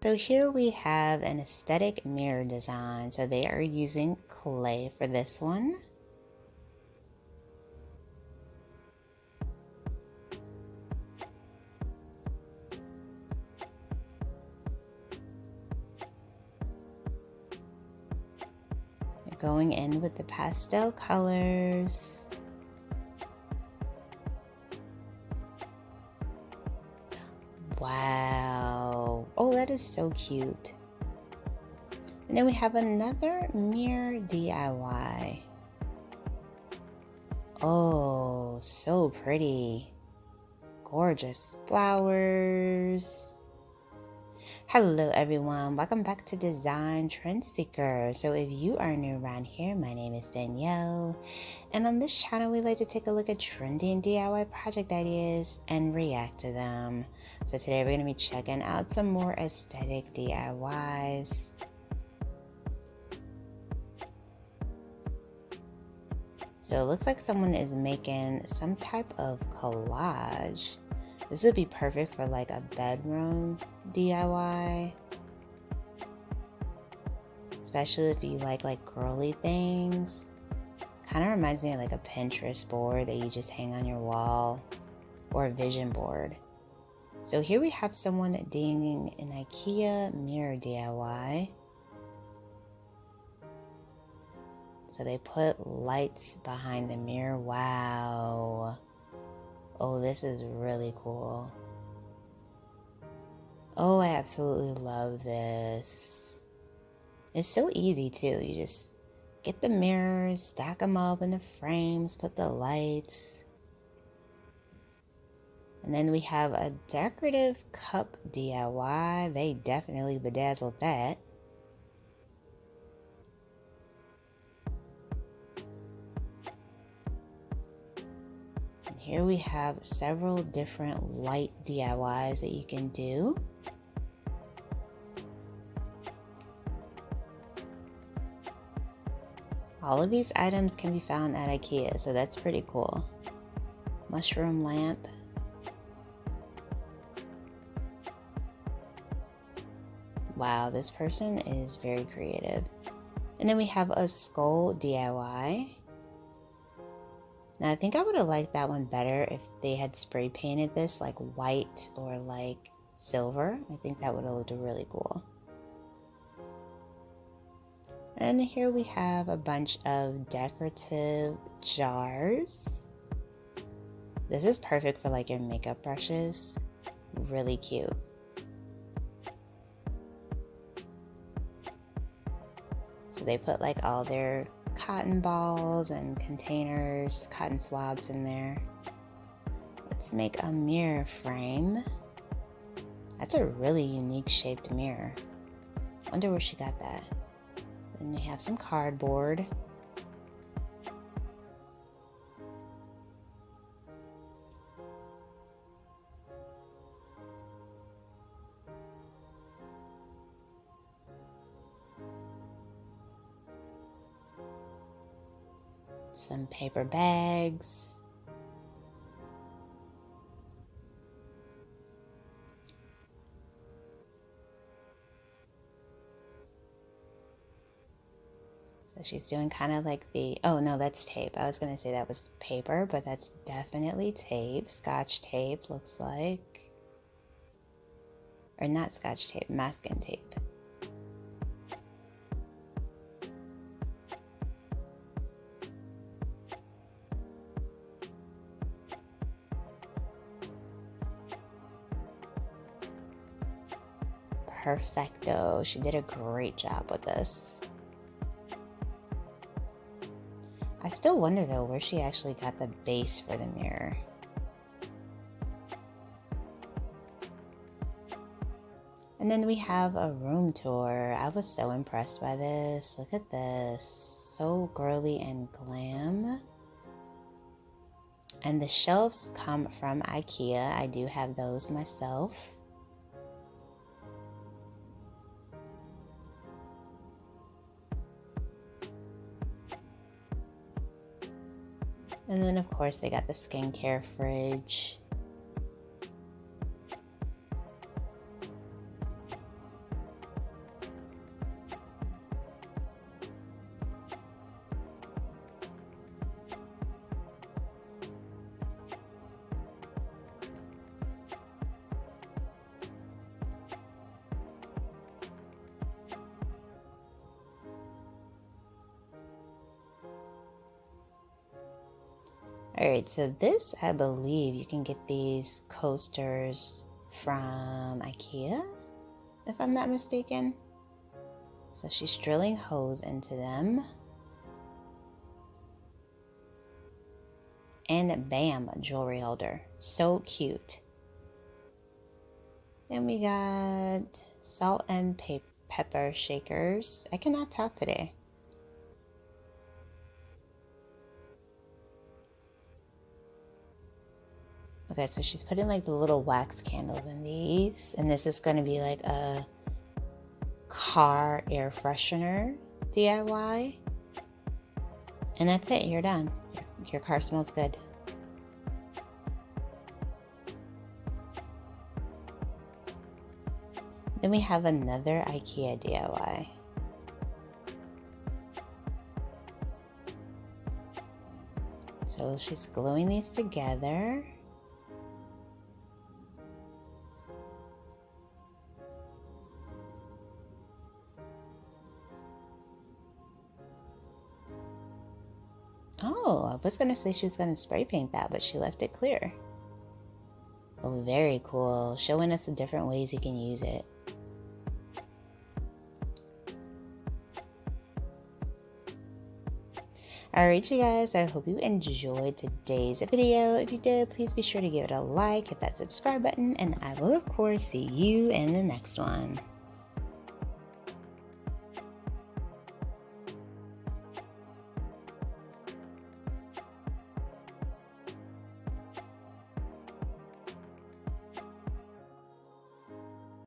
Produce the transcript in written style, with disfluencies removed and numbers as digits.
So here we have an aesthetic mirror design. So they are using clay for this one. They're going in with the pastel colors. Wow. Oh, that is so cute. And then we have another mirror DIY. Oh, so pretty. Gorgeous flowers. Hello everyone, welcome back to Design Trend Seeker. So if you are new around here, my name is Danielle, and on this channel we like to take a look at trending DIY project ideas and react to them. So today we're going to be checking out some more aesthetic DIYs. So it looks like someone is making some type of collage. This would be perfect for like a bedroom DIY. Especially if you like girly things. Kind of reminds me of like a Pinterest board that you just hang on your wall. Or a vision board. So here we have someone doing an IKEA mirror DIY. So they put lights behind the mirror. Wow. Oh, this is really cool. Oh, I absolutely love this. It's so easy too. You just get the mirrors, stack them up in the frames, put the lights. And then we have a decorative cup DIY. They definitely bedazzled that. Here we have several different light DIYs that you can do. All of these items can be found at IKEA, so that's pretty cool. Mushroom lamp. Wow, this person is very creative. And then we have a skull DIY. Now I think I would have liked that one better if they had spray painted this like white or like silver. I think that would have looked really cool. And here we have a bunch of decorative jars. This is perfect for like your makeup brushes. Really cute. So they put like all their cotton balls and containers, cotton swabs in there. Let's make a mirror frame. That's a really unique shaped mirror. Wonder where she got that. Then we have some cardboard. Some paper bags. So she's doing kind of like the, oh no, that's tape. I was going to say that was paper, but that's definitely tape. Scotch tape looks like. Or not scotch tape, masking tape. Perfecto. She did a great job with this. I still wonder though where she actually got the base for the mirror. And then we have a room tour. I was so impressed by this. Look at this. So girly and glam. And the shelves come from IKEA. I do have those myself. And then of course they got the skincare fridge. Alright, so this, I believe you can get these coasters from IKEA, if I'm not mistaken. So she's drilling holes into them. And bam, a jewelry holder. So cute. Then we got salt and pepper shakers. I cannot talk today. Okay, so she's putting like the little wax candles in these. And this is going to be like a car air freshener DIY. And that's it. You're done. Your car smells good. Then we have another IKEA DIY. So she's gluing these together. Oh, I was going to say she was going to spray paint that, but she left it clear. Oh, very cool. Showing us the different ways you can use it. Alright, you guys, I hope you enjoyed today's video. If you did, please be sure to give it a like, hit that subscribe button, and I will, of course, see you in the next one.